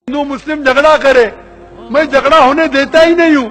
हिंदू मुस्लिम झगड़ा करे, मैं झगड़ा होने देता ही नहीं हूं।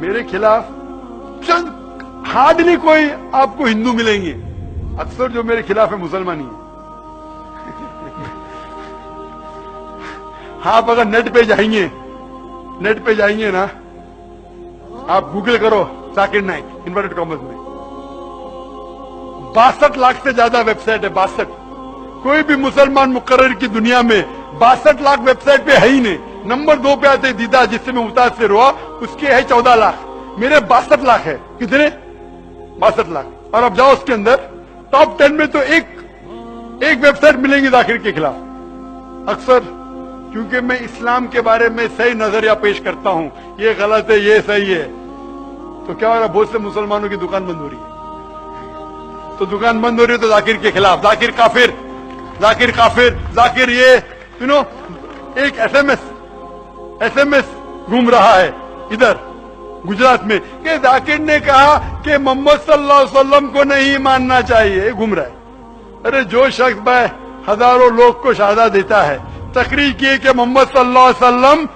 मेरे खिलाफ चंद हार्डली कोई आपको हिंदू मिलेंगे, अक्सर जो मेरे खिलाफ है मुसलमान ही है। आप अगर नेट पे जाएंगे ना, आप गूगल करो जाकिर नाइक इन्वर्टेड कॉमर्स में, 62 लाख से ज्यादा वेबसाइट है। 62, कोई भी मुसलमान मुकर्रर की दुनिया में 62 लाख वेबसाइट पे है ही नहीं। नंबर 2 पे आते दीदा, जिससे मैं मुतासिर हुआ, उसके है 14 लाख, मेरे 62 लाख है। कितने? 62 लाख। और अब जाओ उसके अंदर टॉप 10 में तो एक वेबसाइट मिलेंगी जाकिर के खिलाफ। अक्सर क्योंकि मैं इस्लाम के बारे में सही नजरिया पेश करता हूं, ये गलत है, ये सही है, तो क्या हो रहा है, बहुत से मुसलमानों की दुकान बंद हो रही है। तो दुकान बंद हो रही है तो जाकिर के खिलाफ, जाकिर काफिर, जाकिर काफिर, जाकिर ये एक एसएमएस घूम रहा है इधर गुजरात में कि जाकिर ने कहा कि मोहम्मद सल्लल्लाहु अलैहि वसल्लम को नहीं मानना चाहिए, घूम रहा है। अरे जो शख्स भाई हजारों लोग को शहादा देता है, तकरीर किए कि मोहम्मद सल्लल्लाहु अलैहि वसल्लम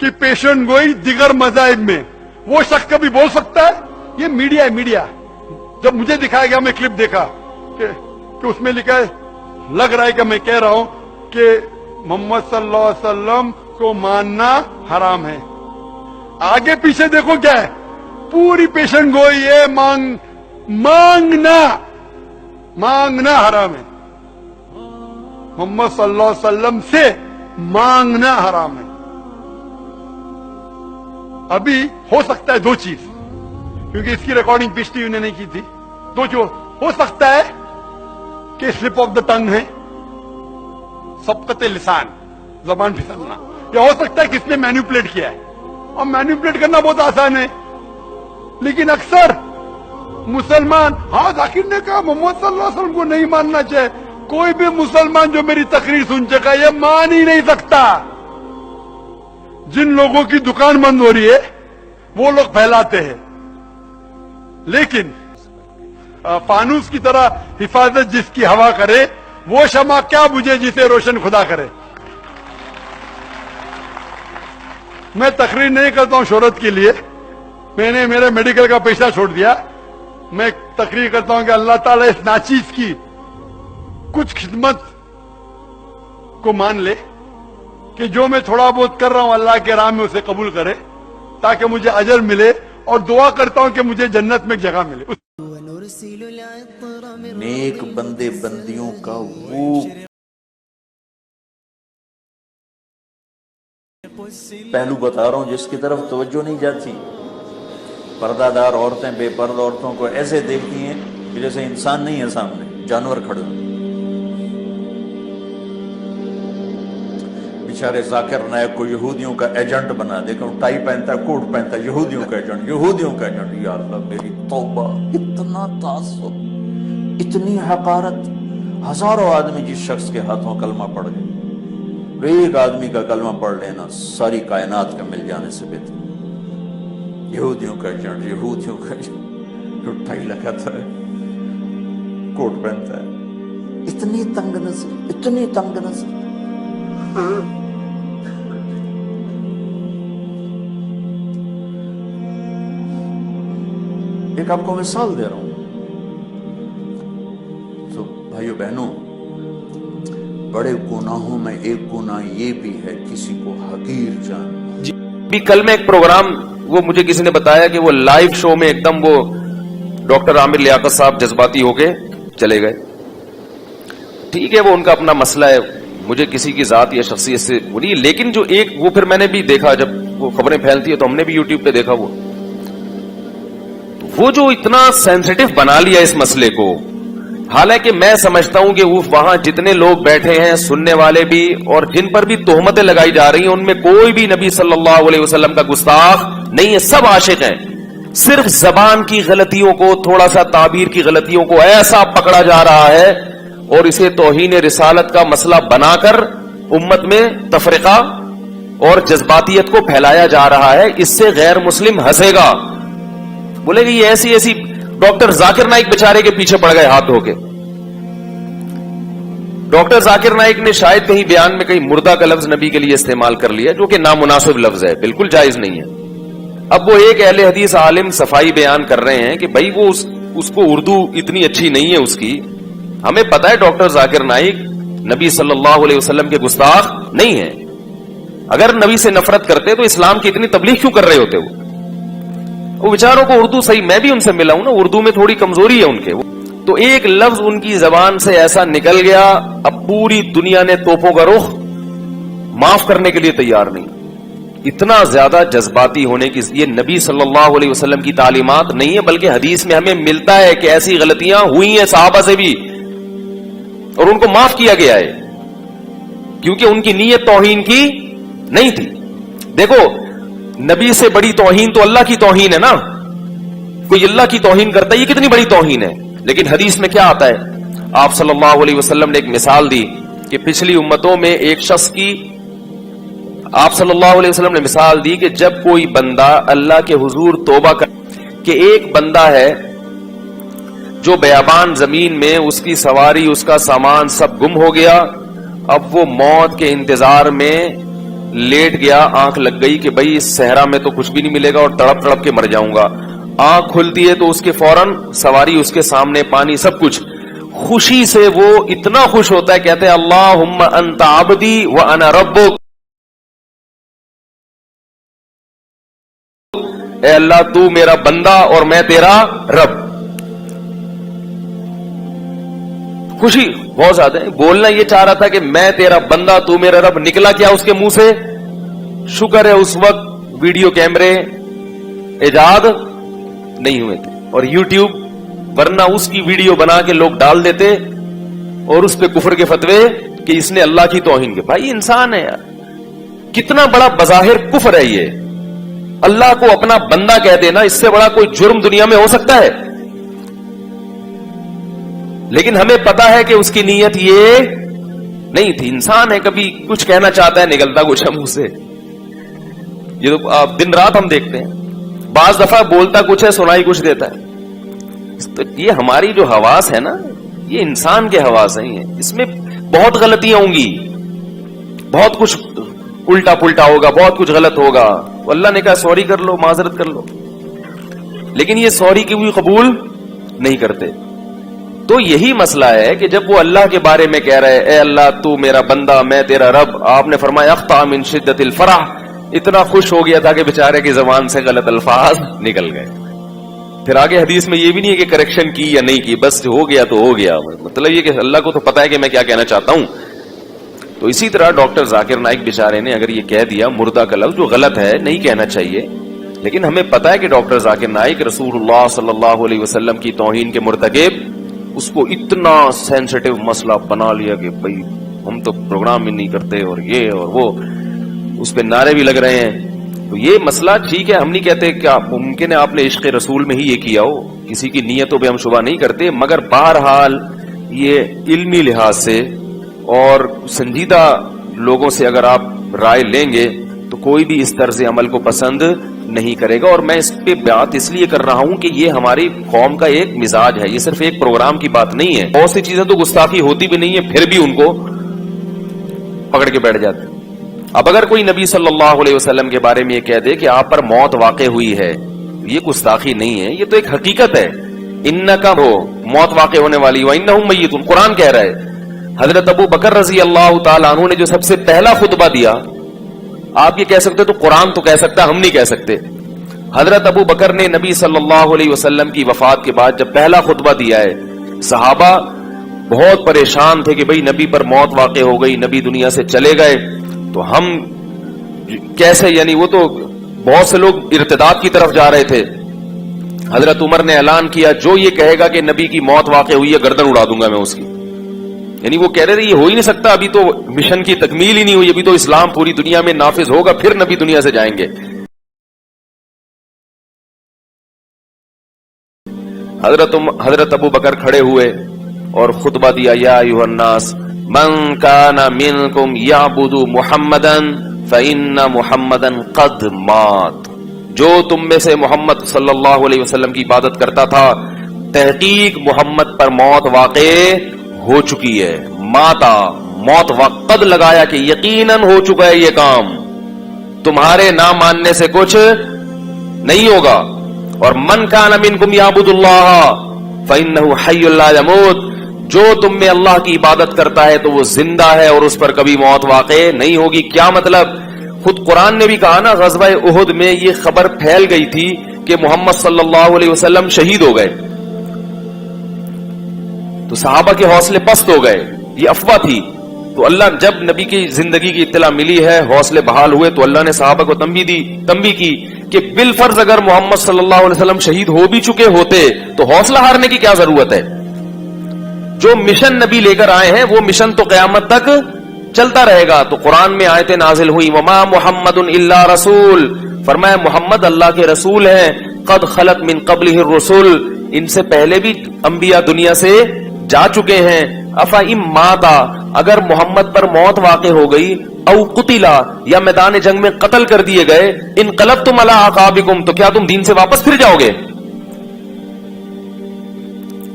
की पेशन गोई दिगर मज़ाहिब में, वो शख्स कभी बोल सकता है? ये मीडिया है, मीडिया। जब मुझे दिखाया गया, मैं क्लिप देखा कि उसमें लिखा है, लग रहा है कि मैं कह रहा हूं कि मोहम्मद सल्लल्लाहु अलैहि वसल्लम को मानना हराम है। आगे पीछे देखो क्या है, पूरी पेशन गोई है, मांगना हराम है। मोहम्मद सल्लल्लाहु अलैहि वसल्लम से मांगना हराम है। अभी हो सकता है 2 चीज, क्योंकि इसकी रिकॉर्डिंग पीस टीवी ने नहीं की थी। 2 जो हो सकता है कि स्लिप ऑफ द टंग है, सबकते लिसान, जबान फिसलना, या हो सकता है कि इसने मैनिपुलेट किया है। और मैनिपुलेट करना बहुत आसान है, लेकिन अक्सर मुसलमान, हाँ जाकिर ने कहा मोहम्मद सल्लल्लाहु अलैहि वसल्लम को नहीं मानना चाहिए। कोई भी मुसलमान जो मेरी तकरीर सुन चुका है, ये मान ही नहीं सकता। जिन लोगों की दुकान बंद हो रही है वो लोग फैलाते हैं, लेकिन फानूस की तरह हिफाजत जिसकी हवा करे, वो शमा क्या बुझे जिसे रोशन खुदा करे। मैं तकरीर नहीं करता हूं शोहरत के लिए, मैंने मेरे मेडिकल का पैसा छोड़ दिया। मैं तकरीर करता हूं कि अल्लाह ताला इस नाचीज की कुछ खिदमत को मान ले, कि जो मैं थोड़ा बहुत कर रहा हूं अल्लाह के राह में उसे कबूल करे, ताकि मुझे अजर मिले, और दुआ करता हूं कि मुझे जन्नत में एक जगह मिले। नेक बंदे बंदियों का वो पहलू बता रहा हूं जिसकी तरफ तवज्जो नहीं जाती। पर्दादार औरतें बेपर्दा औरतों को ऐसे देखती हैं कि जैसे इंसान नहीं है सामने, जानवर खड़े हैं। बेचारे जाकिर नायक को यहूदियों का एजेंट बना, देखो टाई पहनता है, कोट पहनता है, यहूदियों का एजेंट, यहूदियों का एजेंट। या अल्लाह मेरी तौबा, इतना तासुब, इतनी हकारत। हजारों आदमी जिस शख्स के हाथों कलमा पड़ गए, एक आदमी का कलमा पढ़ लेना सारी कायनात का मिल जाने से बेहतर। यहूदियों का एजेंट, यहूदियों का एजेंट, जो टाई लगाता है, कोट पहनता है, इतनी तंग नजर, इतनी तंग नजर। एक आपको मिसाल दे रहा हूं, तो भाइयों बहनों, बड़े गुनाहों में एक गुनाह ये भी है किसी को हकीर जान। जी, भी कल में एक प्रोग्राम, वो मुझे किसी ने बताया कि वो लाइव शो में एकदम वो डॉक्टर आमिर लियाकत साहब जज्बाती होके चले गए। ठीक है, वो उनका अपना मसला है, मुझे किसी की जात या शख्सियत से वो नहीं। लेकिन जो एक वो फिर मैंने भी देखा, जब वो खबरें फैलती है तो हमने भी यूट्यूब पे देखा, वो जो इतना सेंसिटिव बना लिया इस मसले को। हालांकि मैं समझता हूं कि वो वहां जितने लोग बैठे हैं, सुनने वाले भी, और जिन पर भी तोहमतें लगाई जा रही हैं, उनमें कोई भी नबी सल्लल्लाहु अलैहि वसल्लम का गुस्ताख नहीं है, सब आशिक हैं। सिर्फ जबान की गलतियों को, थोड़ा सा ताबीर की गलतियों को ऐसा पकड़ा जा रहा है और इसे तौहीन रिसालत का मसला बनाकर उम्मत में तफरीका और जज्बातियत को फैलाया जा रहा है। इससे गैर मुस्लिम हंसेगा, बोलेगा ये ऐसी ऐसी। डॉक्टर जाकिर नाइक बेचारे के पीछे पड़ गए हाथ धो के। ڈاکٹر ذاکر نائک نے شاید کہیں بیان میں کہیں مردہ کا لفظ نبی کے لیے استعمال کر لیا، جو کہ نامناسب لفظ ہے، بالکل جائز نہیں ہے۔ اب وہ ایک اہل حدیث عالم صفائی بیان کر رہے ہیں کہ بھائی وہ اس کو اردو اتنی اچھی نہیں ہے اس کی۔ ہمیں پتا ہے ڈاکٹر ذاکر نائک نبی صلی اللہ علیہ وسلم کے گستاخ نہیں ہے، اگر نبی سے نفرت کرتے تو اسلام کی اتنی تبلیغ کیوں کر رہے ہوتے؟ وہ بیچاروں کو اردو صحیح، میں بھی ان سے ملا ہوں نا، اردو میں تھوڑی کمزوری ہے ان کے، تو ایک لفظ ان کی زبان سے ایسا نکل گیا، اب پوری دنیا نے توپوں کا رخ معاف کرنے کے لیے تیار نہیں۔ اتنا زیادہ جذباتی ہونے کی یہ نبی صلی اللہ علیہ وسلم کی تعلیمات نہیں ہے، بلکہ حدیث میں ہمیں ملتا ہے کہ ایسی غلطیاں ہوئی ہیں صحابہ سے بھی اور ان کو معاف کیا گیا ہے، کیونکہ ان کی نیت توہین کی نہیں تھی۔ دیکھو نبی سے بڑی توہین تو اللہ کی توہین ہے نا، کوئی اللہ کی توہین کرتا ہے، یہ کتنی بڑی توہین ہے۔ لیکن حدیث میں کیا آتا ہے؟ آپ صلی اللہ علیہ وسلم نے ایک مثال دی کہ پچھلی امتوں میں ایک شخص کی، آپ صلی اللہ علیہ وسلم نے مثال دی کہ جب کوئی بندہ اللہ کے حضور توبہ کر، کہ ایک بندہ ہے جو بیابان زمین میں اس کی سواری، اس کا سامان سب گم ہو گیا، اب وہ موت کے انتظار میں لیٹ گیا، آنکھ لگ گئی کہ بھئی اس صحرا میں تو کچھ بھی نہیں ملے گا اور تڑپ تڑپ کے مر جاؤں گا۔ آنکھ کھلتی ہے تو اس کے فوراً سواری اس کے سامنے، پانی سب کچھ، خوشی سے وہ اتنا خوش ہوتا ہے، کہتے ہیں اللہم انت عبدی وانا ربک، اے اللہ تو میرا بندہ اور میں تیرا رب۔ خوشی بہت زیادہ ہے، بولنا یہ چاہ رہا تھا کہ میں تیرا بندہ تو میرا رب، نکلا کیا اس کے منہ سے؟ شکر ہے اس وقت ویڈیو کیمرے ایجاد نہیں ہوئے تھے اور یوٹیوب، ورنہ اس کی ویڈیو بنا کے لوگ ڈال دیتے اور اس پہ کفر کے فتوے کہ اس نے اللہ کی توہین کی۔ بھائی انسان ہے یار، کتنا بڑا بظاہر کفر ہے یہ، اللہ کو اپنا بندہ کہہ دینا، اس سے بڑا کوئی جرم دنیا میں ہو سکتا ہے؟ لیکن ہمیں پتا ہے کہ اس کی نیت یہ نہیں تھی۔ انسان ہے، کبھی کچھ کہنا چاہتا ہے، نکلتا کچھ ہے منہ سے، یہ تو دن رات ہم دیکھتے ہیں، بعض دفعہ بولتا کچھ ہے، سنائی کچھ دیتا ہے۔ تو یہ ہماری جو حواس ہے نا، یہ انسان کے حواس ہیں، اس میں بہت غلطیاں ہوں گی، بہت کچھ الٹا پلٹا ہوگا، بہت کچھ غلط ہوگا، اللہ نے کہا سوری کر لو، معذرت کر لو، لیکن یہ سوری کی بھی قبول نہیں کرتے۔ تو یہی مسئلہ ہے کہ جب وہ اللہ کے بارے میں کہہ رہے اے اللہ تو میرا بندہ میں تیرا رب، آپ نے فرمایا اخطا من شدت الفرح، اتنا خوش ہو گیا تھا کہ بیچارے کی زبان سے غلط الفاظ نکل گئے۔ پھر آگے حدیث میں یہ بھی نہیں ہے کہ کریکشن کی یا نہیں کی، بس ہو گیا تو ہو گیا، مطلب یہ کہ اللہ کو تو پتا ہے کہ میں کیا کہنا چاہتا ہوں۔ تو اسی طرح ڈاکٹر ذاکر نائک بیچارے نے اگر یہ کہہ دیا مردہ کا لفظ، جو غلط ہے، نہیں کہنا چاہیے، لیکن ہمیں پتا ہے کہ ڈاکٹر ذاکر نائک رسول اللہ صلی اللہ علیہ وسلم کی توہین کے مرتکب، اس کو اتنا سینسٹیو مسئلہ بنا لیا کہ بھئی ہم تو پروگرام ہی نہیں کرتے اور یہ اور وہ، اس پہ نعرے بھی لگ رہے ہیں۔ تو یہ مسئلہ ٹھیک ہے، ہم نہیں کہتے کہ ممکن ہے آپ نے عشق رسول میں ہی یہ کیا ہو، کسی کی نیتوں پہ ہم شبہ نہیں کرتے، مگر بہرحال یہ علمی لحاظ سے اور سنجیدہ لوگوں سے اگر آپ رائے لیں گے تو کوئی بھی اس طرز عمل کو پسند نہیں کرے گا۔ اور میں اس پہ بات اس لیے کر رہا ہوں کہ یہ ہماری قوم کا ایک مزاج ہے، یہ صرف ایک پروگرام کی بات نہیں ہے، بہت سی چیزیں تو گستاخی ہوتی بھی نہیں ہے، پھر بھی ان کو پکڑ کے بیٹھ جاتے ہیں۔ اب اگر کوئی نبی صلی اللہ علیہ وسلم کے بارے میں یہ کہہ دے کہ آپ پر موت واقع ہوئی ہے، یہ گستاخی نہیں ہے، یہ تو ایک حقیقت ہے۔ انکا ہو، موت واقع ہونے والی، وانہم میتون، قرآن کہہ رہا ہے۔ حضرت ابو بکر رضی اللہ تعالیٰ عنہ نے جو سب سے پہلا خطبہ دیا، آپ یہ کہہ سکتے تو قرآن تو کہہ سکتا، ہم نہیں کہہ سکتے۔ حضرت ابو بکر نے نبی صلی اللہ علیہ وسلم کی وفات کے بعد جب پہلا خطبہ دیا ہے، صحابہ بہت پریشان تھے کہ بھئی نبی پر موت واقع ہو گئی، نبی دنیا سے چلے گئے، تو ہم کیسے، یعنی وہ تو بہت سے لوگ ارتداد کی طرف جا رہے تھے۔ حضرت عمر نے اعلان کیا جو یہ کہے گا کہ نبی کی موت واقع ہوئی ہے گردن اڑا دوں گا میں اس کی، یعنی وہ کہہ رہے تھے یہ ہو ہی نہیں سکتا، ابھی تو مشن کی تکمیل ہی نہیں ہوئی، ابھی تو اسلام پوری دنیا میں نافذ ہوگا پھر نبی دنیا سے جائیں گے۔ حضرت ابو بکر کھڑے ہوئے اور خطبہ دیا، یا ایھا الناس من کان منکم یعبد محمدا فإن محمدا قد مات، جو تم میں سے محمد صلی اللہ علیہ وسلم کی عبادت کرتا تھا، تحقیق محمد پر موت واقع ہو چکی ہے، माता, मौत वक़्त लगाया कि यकीनन हो चुका है ये काम, तुम्हारे ना मानने से कुछ नहीं होगा। और मन कान मिनकुम याबुदुल्लाह फइन्नहु हय्युल ला यमूत, जो तुम में अल्लाह की इबादत करता है तो वो जिंदा है और उस पर कभी मौत वाक़े नहीं होगी। क्या मतलब? खुद कुरान ने भी कहा ना, ग़ज़वा उहुद में ये खबर फैल गई थी कि मोहम्मद सल्लल्लाहु अलैहि वसल्लम शहीद हो गए, तो सहाबा के हौसले पस्त हो गए, ये अफवाह थी। तो अल्लाह, जब नबी की जिंदगी की इत्तला मिली है, हौसले बहाल हुए, तो अल्लाह ने सहाबा को तंबीह की कि बिलफर्ज अगर मोहम्मद सल्लल्लाहु अलैहि वसल्लम शहीद हो भी चुके होते तो हौसला हारने की क्या जरूरत है। जो मिशन नबी लेकर आए हैं वो मिशन तो क़यामत तक चलता रहेगा। तो कुरान में आयतें नाजिल हुई, वमा मुहम्मदुन इल्ला रसूल, फरमाया मोहम्मद अल्लाह के रसूल हैं, कद खलत मिन क़ब्लिहि रसूल, इनसे पहले भी अंबिया दुनिया से जा चुके हैं। अफा इम माता, अगर मोहम्मद पर मौत वाक़े हो गई, औ कुतिला, या मैदान जंग में कत्ल कर दिए गए, इनक़लबतुम अला अक़ाबिकुम, तो क्या तुम दीन से वापस फिर जाओगे?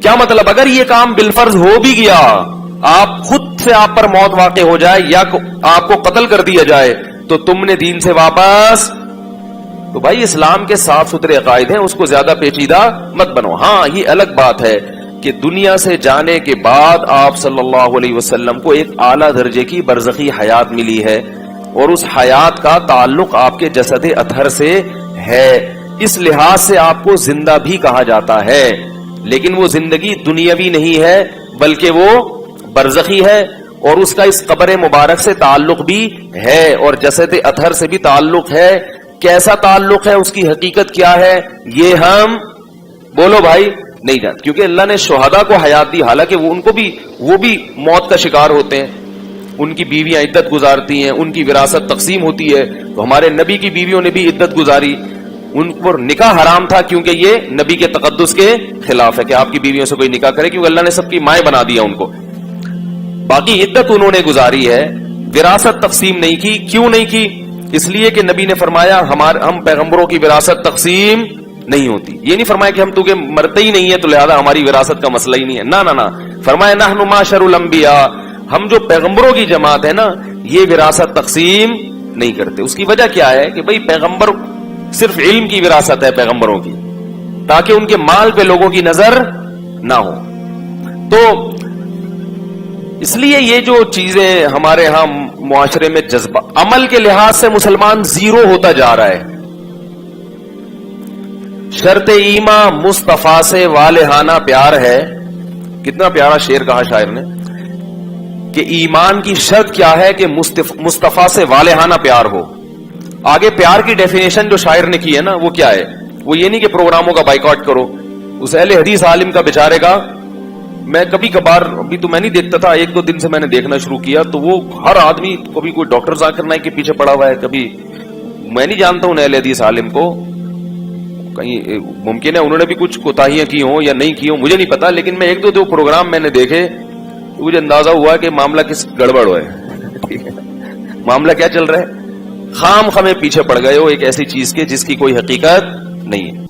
क्या मतलब? अगर ये काम बिलफर्ज हो भी गया, आप खुद से आप पर मौत वाक़े हो जाए या आपको कत्ल कर दिया जाए, तो तुमने दीन से वापस, तो भाई इस्लाम के साफ सुथरे अकायद हैं, उसको ज्यादा पेचीदा मत बनो। हाँ, ये अलग बात है कि दुनिया से जाने के बाद आप सल्लल्लाहु अलैहि वसल्लम को एक आला दर्जे की बरज़खी हयात मिली है और उस हयात का ताल्लुक आपके जसद अतहर से है, इस लिहाज से आपको जिंदा भी कहा जाता है। लेकिन वो जिंदगी दुनियावी नहीं है बल्कि वो बरज़खी है, और उसका इस कब्र मुबारक से ताल्लुक भी है और जसद अतहर से भी ताल्लुक है। कैसा ताल्लुक है, उसकी हकीकत क्या है, ये हम बोलो भाई नहीं जानते, क्योंकि अल्लाह ने शुहदा को हयात दी, हालांकि वो भी मौत का शिकार होते हैं, उनकी बीवियां इद्दत गुजारती हैं, उनकी विरासत तकसीम होती है। तो हमारे नबी की बीवियों ने भी इद्दत गुजारी, उन पर निकाह हराम था क्योंकि ये नबी के तकद्दुस के खिलाफ है कि आपकी बीवियों से कोई निकाह करे, क्योंकि अल्लाह ने सबकी माएं बना दिया उनको। बाकी इद्दत उन्होंने गुजारी है, विरासत तकसीम नहीं की। क्यों नहीं की? इसलिए कि नबी ने फरमाया हम पैगंबरों की विरासत तकसीम नहीं होती। ये नहीं फरमाया कि हम तुझे मरते ही नहीं है तो लिहाजा हमारी विरासत का मसला ही नहीं है, ना ना ना। फरमाया नहनु माशरुल अंबिया, हम जो पैगंबरों की जमात है ना, ये विरासत तकसीम नहीं करते। उसकी वजह क्या है कि भाई पैगंबर सिर्फ इल्म की विरासत है पैगंबरों की, ताकि उनके माल पे लोगों की नजर ना हो। तो इसलिए ये जो चीजें हमारे यहां मुआशरे में जज्बा, अमल के लिहाज से मुसलमान जीरो होता जा रहा है। शर्त ईमा मुस्तफा से वालेहाना प्यार है। कितना प्यारा शेर कहा शायर ने कि ईमान की शर्त क्या है कि मुस्तफा से वालेहाना प्यार हो। आगे प्यार की डेफिनेशन जो शायर ने की है ना, वो क्या है? वो ये नहीं कि प्रोग्रामों का बाइकआउट करो। उस अहले हदीस आलिम का बेचारे का, मैं कभी कभार, अभी तो मैं नहीं देखता था, एक दो दिन से मैंने देखना शुरू किया, तो वो हर आदमी, कभी कोई डॉक्टर जाकिर नाइक के पीछे पड़ा हुआ है, कभी मैं नहीं जानता हूं अहले हदीस आलिम को, कहीं मुमकिन है उन्होंने भी कुछ कोताहियां की हो या नहीं की हो, मुझे नहीं पता। लेकिन मैं एक दो प्रोग्राम मैंने देखे तो मुझे अंदाजा हुआ कि मामला किस गड़बड़ है। मामला क्या चल रहा है? खाम खमे पीछे पड़ गए हो एक ऐसी चीज के जिसकी कोई हकीकत नहीं है।